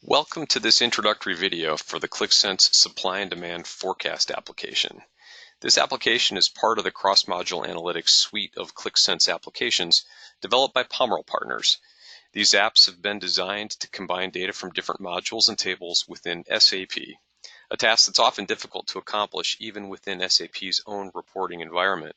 Welcome to this introductory video for the Qlik supply and demand forecast application. This application is part of the cross-module analytics suite of Qlik applications developed by Pomerol Partners. These apps have been designed to combine data from different modules and tables within SAP, a task that's often difficult to accomplish even within SAP's own reporting environment.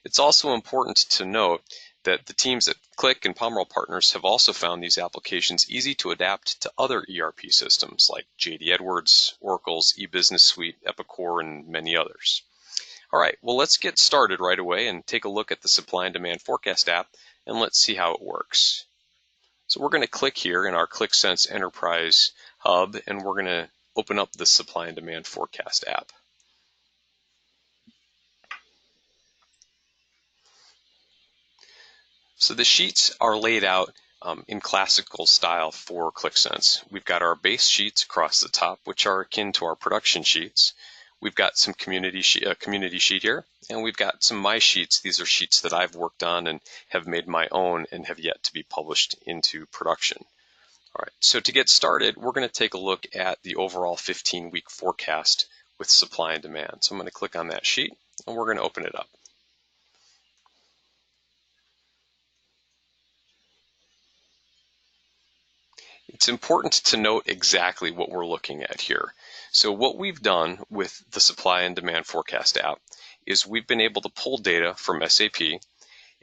It's also important to note that the teams at Qlik and Pomerol Partners have also found these applications easy to adapt to other ERP systems like JD Edwards, Oracle's eBusiness Suite, Epicor, and many others. All right, well, let's get started right away and take a look at the supply and demand forecast app, and let's see how it works. So we're going to click here in our Qlik Enterprise Hub, and we're going to open up the supply and demand forecast app. So the sheets are laid out in classical style for Qlik. We've got our base sheets across the top, which are akin to our production sheets. We've got some community sheet here, and we've got some My Sheets. These are sheets that I've worked on and have made my own and have yet to be published into production. All right, so to get started, we're going to take a look at the overall 15-week forecast with supply and demand. So I'm going to click on that sheet, and we're going to open it up. It's important to note exactly what we're looking at here. So what we've done with the supply and demand forecast app is we've been able to pull data from SAP,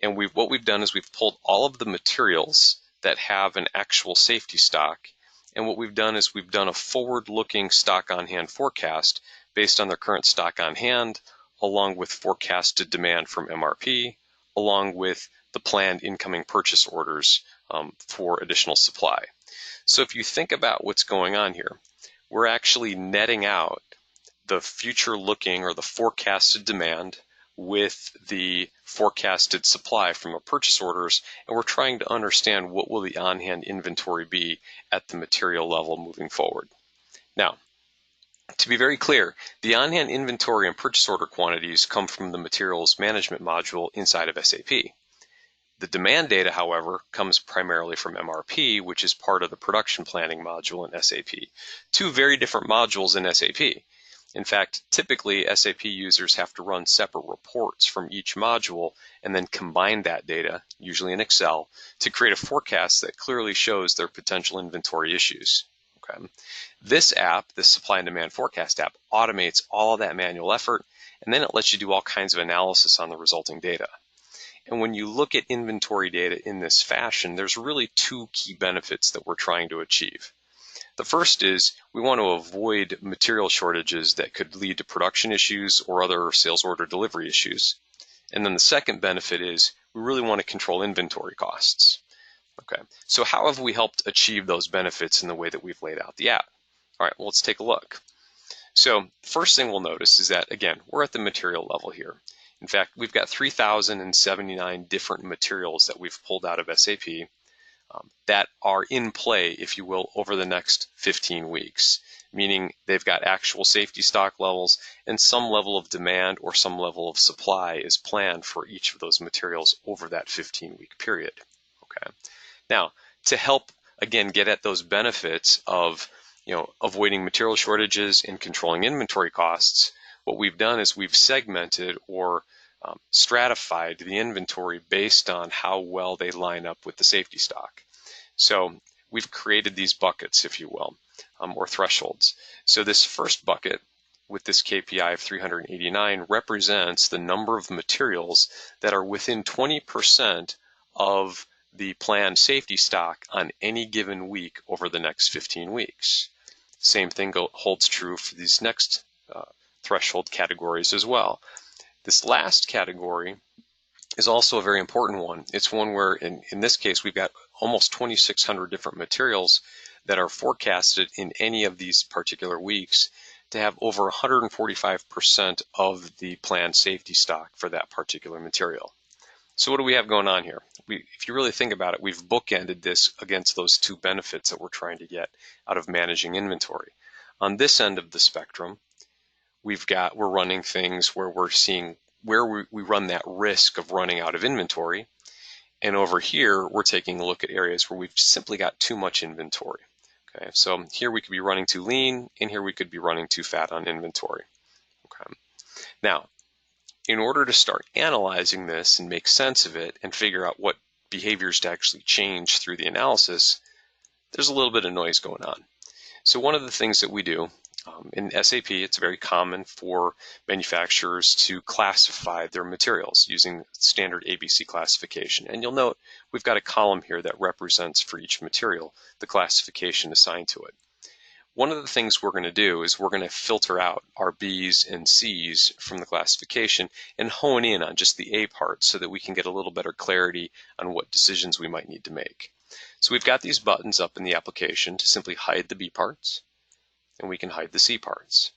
and what we've done is we've pulled all of the materials that have an actual safety stock, and what we've done is we've done a forward-looking stock on hand forecast based on their current stock on hand, along with forecasted demand from MRP, along with the planned incoming purchase orders for additional supply. So if you think about what's going on here, we're actually netting out the future looking or the forecasted demand with the forecasted supply from our purchase orders, and we're trying to understand what will the on-hand inventory be at the material level moving forward. Now, to be very clear, the on-hand inventory and purchase order quantities come from the materials management module inside of SAP. The demand data, however, comes primarily from MRP, which is part of the production planning module in SAP. Two very different modules in SAP. In fact, typically SAP users have to run separate reports from each module and then combine that data, usually in Excel, to create a forecast that clearly shows their potential inventory issues. Okay. This app, this supply and demand forecast app, automates all of that manual effort, and then it lets you do all kinds of analysis on the resulting data. And when you look at inventory data in this fashion, there's really two key benefits that we're trying to achieve. The first is we want to avoid material shortages that could lead to production issues or other sales order delivery issues. And then the second benefit is we really want to control inventory costs. Okay, so how have we helped achieve those benefits in the way that we've laid out the app? All right, well, let's take a look. So first thing we'll notice is that, again, we're at the material level here. In fact, we've got 3,079 different materials that we've pulled out of SAP that are in play, if you will, over the next 15 weeks, meaning they've got actual safety stock levels and some level of demand or some level of supply is planned for each of those materials over that 15-week period. Okay. Now, to help, again, get at those benefits of avoiding material shortages and controlling inventory costs, what we've done is we've segmented or stratified the inventory based on how well they line up with the safety stock. So we've created these buckets, if you will, or thresholds. So this first bucket with this KPI of 389 represents the number of materials that are within 20% of the planned safety stock on any given week over the next 15 weeks. Same thing holds true for these next threshold categories as well. This last category is also a very important one. It's one where, in this case, we've got almost 2,600 different materials that are forecasted in any of these particular weeks to have over 145% of the planned safety stock for that particular material. So what do we have going on here? If you really think about it, we've bookended this against those two benefits that we're trying to get out of managing inventory. On this end of the spectrum, we're running things where we're seeing where we run that risk of running out of inventory. And over here, we're taking a look at areas where we've simply got too much inventory. Okay, so here we could be running too lean, and here we could be running too fat on inventory. Okay. Now, in order to start analyzing this and make sense of it and figure out what behaviors to actually change through the analysis, there's a little bit of noise going on. So one of the things that we do in SAP, it's very common for manufacturers to classify their materials using standard ABC classification. And you'll note we've got a column here that represents for each material the classification assigned to it. One of the things we're going to do is we're going to filter out our B's and C's from the classification and hone in on just the A part so that we can get a little better clarity on what decisions we might need to make. So we've got these buttons up in the application to simply hide the B parts, and we can hide the C parts.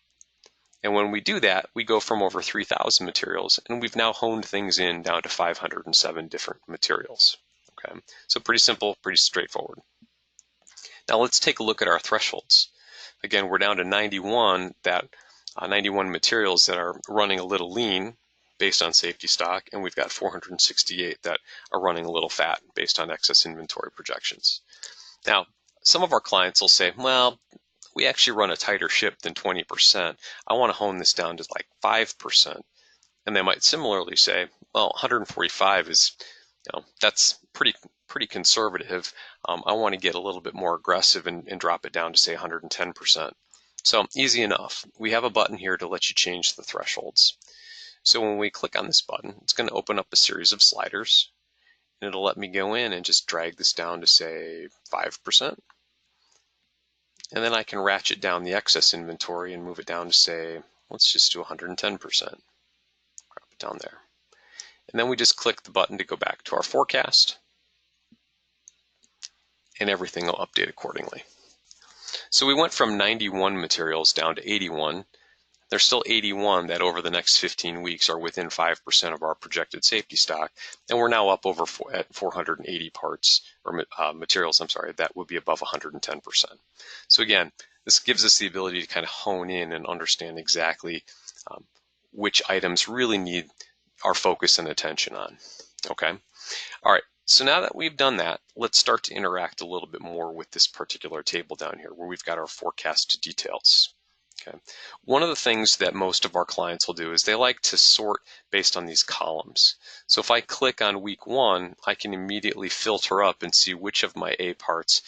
And when we do that, we go from over 3,000 materials, and we've now honed things in down to 507 different materials. Okay, so pretty simple, pretty straightforward. Now let's take a look at our thresholds. Again, we're down to 91 materials that are running a little lean based on safety stock, and we've got 468 that are running a little fat based on excess inventory projections. Now, some of our clients will say, well, we actually run a tighter ship than 20%. I want to hone this down to like 5%. And they might similarly say, well, 145 is, that's pretty conservative. I want to get a little bit more aggressive and drop it down to say 110%. So easy enough. We have a button here to let you change the thresholds. So when we click on this button, it's going to open up a series of sliders, and it'll let me go in and just drag this down to say 5%. And then I can ratchet down the excess inventory and move it down to say, let's just do 110%. Drop it down there. And then we just click the button to go back to our forecast, and everything will update accordingly. So we went from 91 materials down to 81. There's still 81 that over the next 15 weeks are within 5% of our projected safety stock, and we're now up over at 480 parts, or materials, that would be above 110%. So again, this gives us the ability to kind of hone in and understand exactly which items really need our focus and attention on. Okay? All right. So now that we've done that, let's start to interact a little bit more with this particular table down here where we've got our forecast details. Okay. One of the things that most of our clients will do is they like to sort based on these columns. So if I click on week 1, I can immediately filter up and see which of my A parts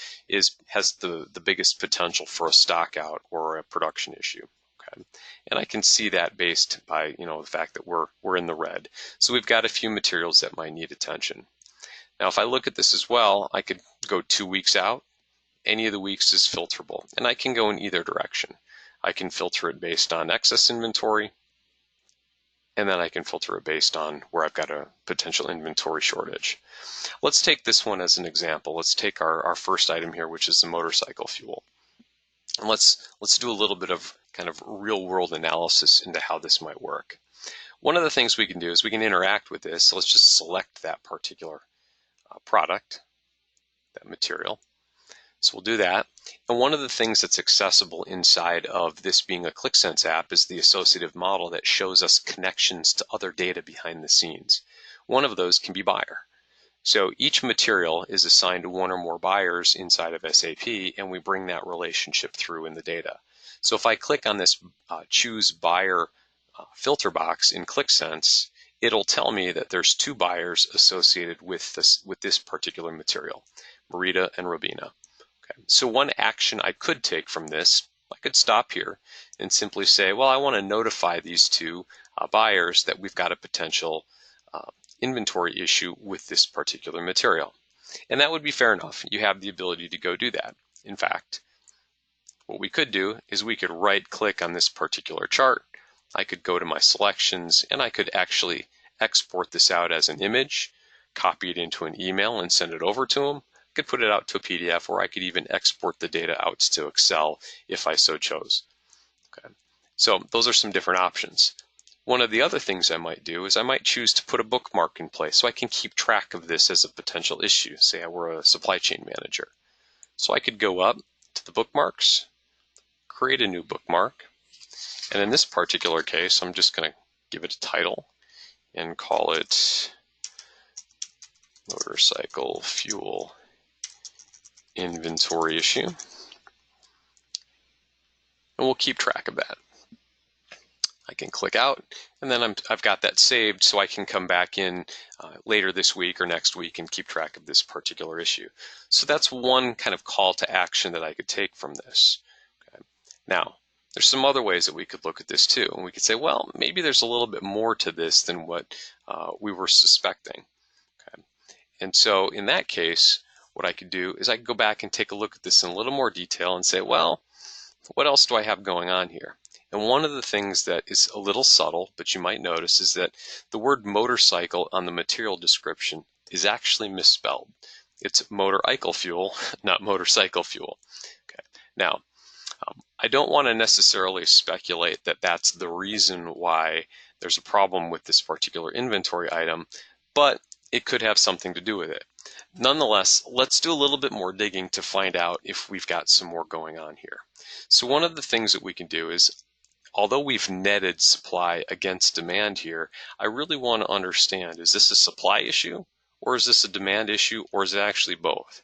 has the biggest potential for a stock out or a production issue. Okay. And I can see that based by the fact that we're in the red. So we've got a few materials that might need attention. Now, if I look at this as well, I could go 2 weeks out. Any of the weeks is filterable, and I can go in either direction. I can filter it based on excess inventory, and then I can filter it based on where I've got a potential inventory shortage. Let's take this one as an example. Let's take our first item here, which is the motorcycle fuel. And let's do a little bit of kind of real-world analysis into how this might work. One of the things we can do is we can interact with this. So let's just select that particular product, that material. So we'll do that. And one of the things that's accessible inside of this being a Qlik app is the associative model that shows us connections to other data behind the scenes. One of those can be buyer. So each material is assigned to one or more buyers inside of SAP, and we bring that relationship through in the data. So if I click on this choose buyer filter box in Qlik, it'll tell me that there's 2 buyers associated with this particular material, Marita and Robina. Okay. So one action I could take from this, I could stop here and simply say, well, I want to notify these 2 buyers that we've got a potential inventory issue with this particular material. And that would be fair enough. You have the ability to go do that. In fact, what we could do is we could right-click on this particular chart. I could go to my selections, and I could actually export this out as an image, copy it into an email and send it over to them. I could put it out to a PDF, or I could even export the data out to Excel if I so chose. Okay. So those are some different options. One of the other things I might do is I might choose to put a bookmark in place so I can keep track of this as a potential issue. Say I were a supply chain manager. So I could go up to the bookmarks, create a new bookmark, and in this particular case, I'm just going to give it a title and call it motorcycle fuel inventory issue. and we'll keep track of that. I can click out, and then I've got that saved so I can come back in later this week or next week and keep track of this particular issue. So that's one kind of call to action that I could take from this. Okay. Now, there's some other ways that we could look at this too, and we could say, well, maybe there's a little bit more to this than what we were suspecting. Okay. And so in that case, what I could do is I could go back and take a look at this in a little more detail and say, well, what else do I have going on here? And one of the things that is a little subtle, but you might notice, is that the word motorcycle on the material description is actually misspelled. It's motor-cycle fuel, not motorcycle fuel. Okay. Now, I don't want to necessarily speculate that that's the reason why there's a problem with this particular inventory item, but it could have something to do with it. Nonetheless, let's do a little bit more digging to find out if we've got some more going on here. So one of the things that we can do is, although we've netted supply against demand here, I really want to understand, is this a supply issue, or is this a demand issue, or is it actually both?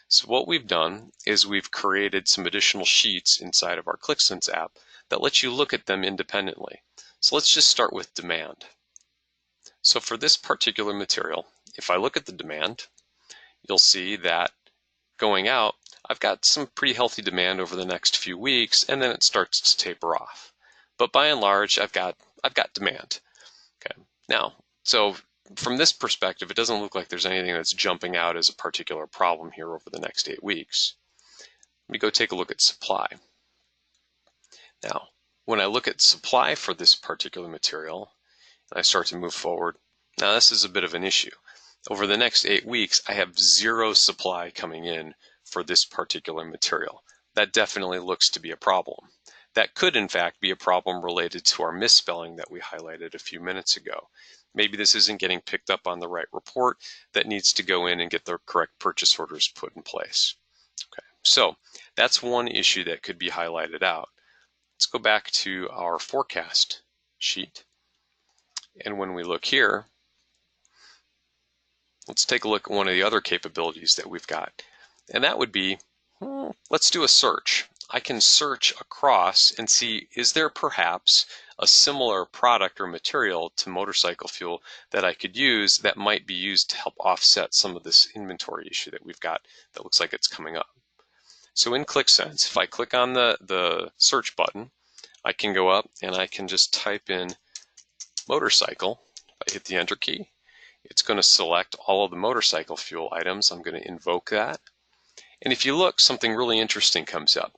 So what we've done is we've created some additional sheets inside of our QlikSense app that lets you look at them independently. So let's just start with demand. So for this particular material, if I look at the demand, you'll see that going out, I've got some pretty healthy demand over the next few weeks, and then it starts to taper off. But by and large, I've got demand. Okay. Now, so from this perspective, it doesn't look like there's anything that's jumping out as a particular problem here over the next 8 weeks. Let me go take a look at supply. Now, when I look at supply for this particular material, and I start to move forward, now this is a bit of an issue. Over the next 8 weeks, I have zero supply coming in for this particular material. That definitely looks to be a problem. That could, in fact, be a problem related to our misspelling that we highlighted a few minutes ago. Maybe this isn't getting picked up on the right report that needs to go in and get the correct purchase orders put in place. Okay, so that's one issue that could be highlighted out. Let's go back to our forecast sheet. And when we look here, let's take a look at one of the other capabilities that we've got. And that would be, let's do a search. I can search across and see, is there perhaps a similar product or material to motorcycle fuel that I could use that might be used to help offset some of this inventory issue that we've got that looks like it's coming up. So in QlikSense, if I click on the search button, I can go up and I can just type in motorcycle. If I hit the enter key, it's going to select all of the motorcycle fuel items. I'm going to invoke that. And if you look, something really interesting comes up.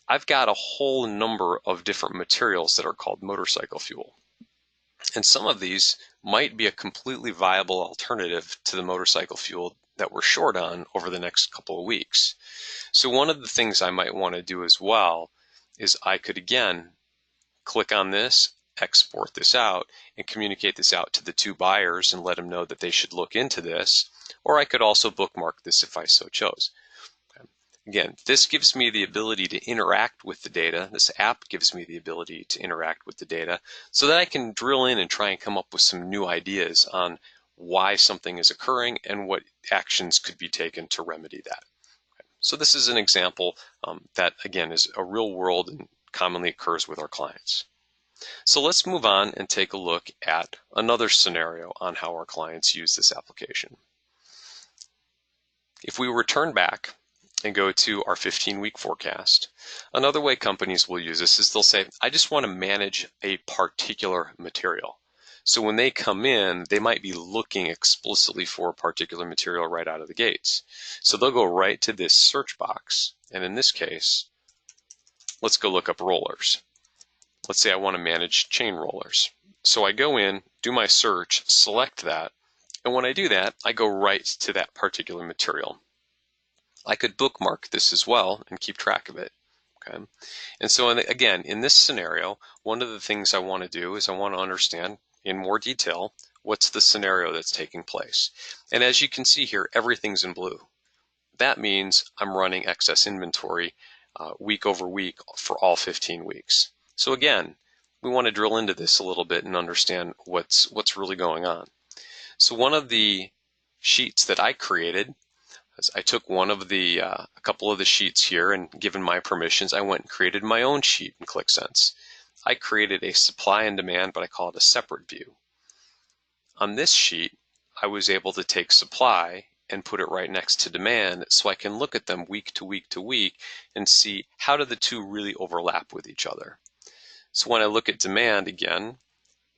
I've got a whole number of different materials that are called motorcycle fuel. And some of these might be a completely viable alternative to the motorcycle fuel that we're short on over the next couple of weeks. So one of the things I might want to do as well is I could, again, click on this, export this out, and communicate this out to the two buyers and let them know that they should look into this. Or I could also bookmark this if I so chose. Again, this gives me the ability to interact with the data. This app gives me the ability to interact with the data so that I can drill in and try and come up with some new ideas on why something is occurring and what actions could be taken to remedy that. So this is an example that, again, is a real world and commonly occurs with our clients. So let's move on and take a look at another scenario on how our clients use this application. If we return back and go to our 15-week forecast, another way companies will use this is they'll say, I just want to manage a particular material. So when they come in, they might be looking explicitly for a particular material right out of the gates. So they'll go right to this search box. And in this case, let's go look up rollers. Let's say I want to manage chain rollers. So I go in, do my search, select that, and when I do that, I go right to that particular material. I could bookmark this as well and keep track of it. Okay. And so again, in this scenario, one of the things I want to do is I want to understand in more detail what's the scenario that's taking place. And as you can see here, everything's in blue. That means I'm running excess inventory week over week for all 15 weeks. So again, we want to drill into this a little bit and understand what's really going on. So one of the sheets that I created is I took one of the, a couple of the sheets here, and given my permissions, I went and created my own sheet in QlikSense. I created a supply and demand, but I call it a separate view. On this sheet, I was able to take supply and put it right next to demand so I can look at them week to week to week and see how do the two really overlap with each other. So when I look at demand again,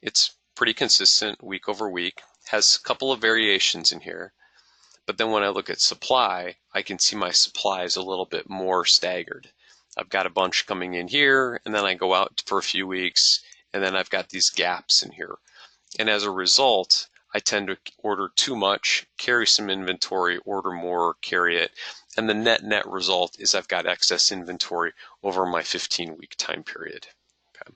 it's pretty consistent week over week, has a couple of variations in here. But then when I look at supply, I can see my supply is a little bit more staggered. I've got a bunch coming in here, and then I go out for a few weeks, and then I've got these gaps in here. And as a result, I tend to order too much, carry some inventory, order more, carry it, and the net result is I've got excess inventory over my 15-week time period. Okay.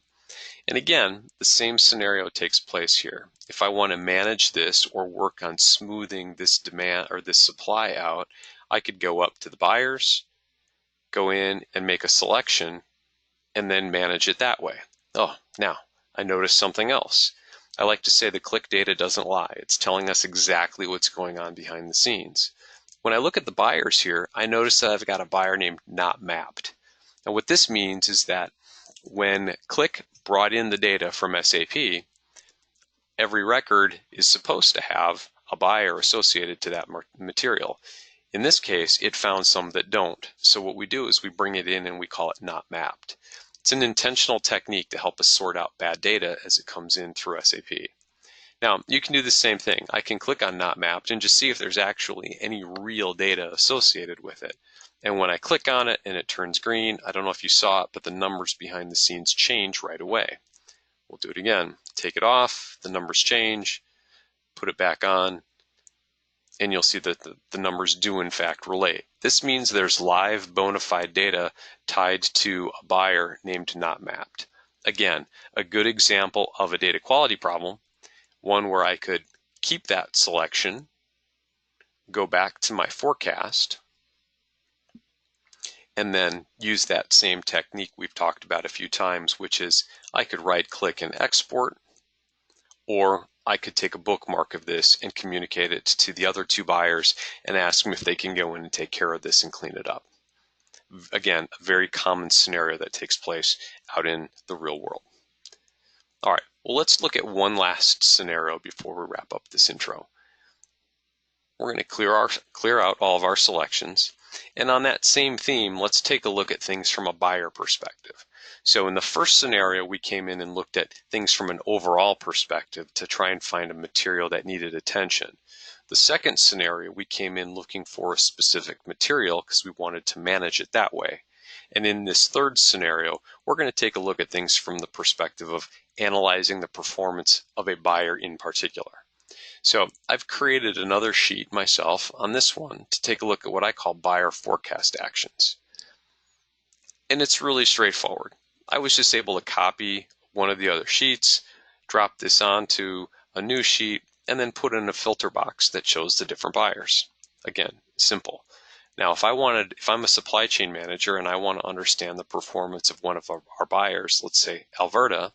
And again, the same scenario takes place here. If I want to manage this or work on smoothing this demand or this supply out, I could go up to the buyers, go in and make a selection, and then manage it that way. Oh, now I noticed something else. I like to say the Qlik data doesn't lie. It's telling us exactly what's going on behind the scenes. When I look at the buyers here, I notice that I've got a buyer named not mapped. And what this means is that when Qlik brought in the data from SAP, every record is supposed to have a buyer associated to that material. In this case, it found some that don't. So what we do is we bring it in and we call it not mapped. It's an intentional technique to help us sort out bad data as it comes in through SAP. Now, you can do the same thing. I can click on not mapped and just see if there's actually any real data associated with it. And when I click on it and it turns green, I don't know if you saw it, but the numbers behind the scenes change right away. We'll do it again. Take it off, the numbers change, put it back on, and you'll see that the numbers do in fact relate. This means there's live bona fide data tied to a buyer named not mapped. Again, a good example of a data quality problem, one where I could keep that selection, go back to my forecast, and then use that same technique we've talked about a few times, which is I could right click and export, or I could take a bookmark of this and communicate it to the other two buyers and ask them if they can go in and take care of this and clean it up. Again, a very common scenario that takes place out in the real world. All right, well, let's look at one last scenario before we wrap up this intro. We're going to clear out all of our selections. And on that same theme, let's take a look at things from a buyer perspective. So in the first scenario, we came in and looked at things from an overall perspective to try and find a material that needed attention. The second scenario, we came in looking for a specific material because we wanted to manage it that way. And in this third scenario, we're going to take a look at things from the perspective of analyzing the performance of a buyer in particular. So I've created another sheet myself on this one to take a look at what I call buyer forecast actions. And it's really straightforward. I was just able to copy one of the other sheets, drop this onto a new sheet, and then put in a filter box that shows the different buyers. Again, simple. Now, if I'm a supply chain manager and I want to understand the performance of one of our buyers, let's say Alberta,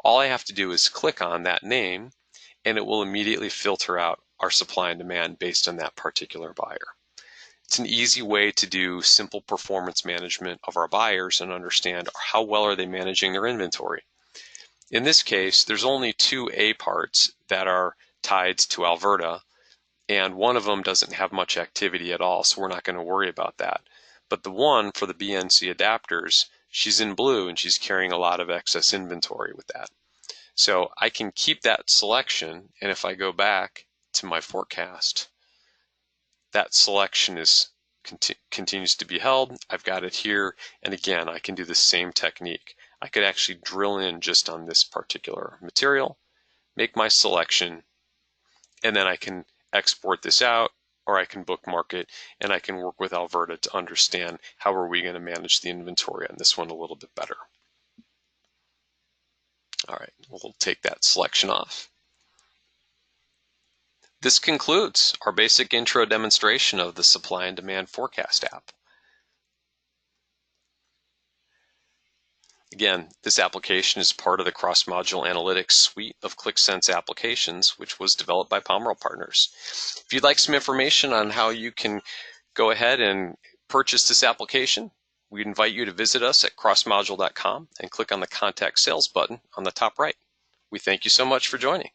all I have to do is click on that name and it will immediately filter out our supply and demand based on that particular buyer. It's an easy way to do simple performance management of our buyers and understand how well are they managing their inventory. In this case, there's only two A parts that are tied to Alberta, and one of them doesn't have much activity at all, so we're not going to worry about that. But the one for the BNC adapters, she's in blue and she's carrying a lot of excess inventory with that. So I can keep that selection, and if I go back to my forecast, that selection continues to be held. I've got it here, and again, I can do the same technique. I could actually drill in just on this particular material, make my selection, and then I can export this out, or I can bookmark it, and I can work with Alberta to understand how are we going to manage the inventory on this one a little bit better. All right, we'll take that selection off. This concludes our basic intro demonstration of the Supply and Demand Forecast app. Again, this application is part of the cross-module analytics suite of Qlik applications, which was developed by Pomerol Partners. If you'd like some information on how you can go ahead and purchase this application, we invite you to visit us at crossmodule.com and click on the Contact Sales button on the top right. We thank you so much for joining.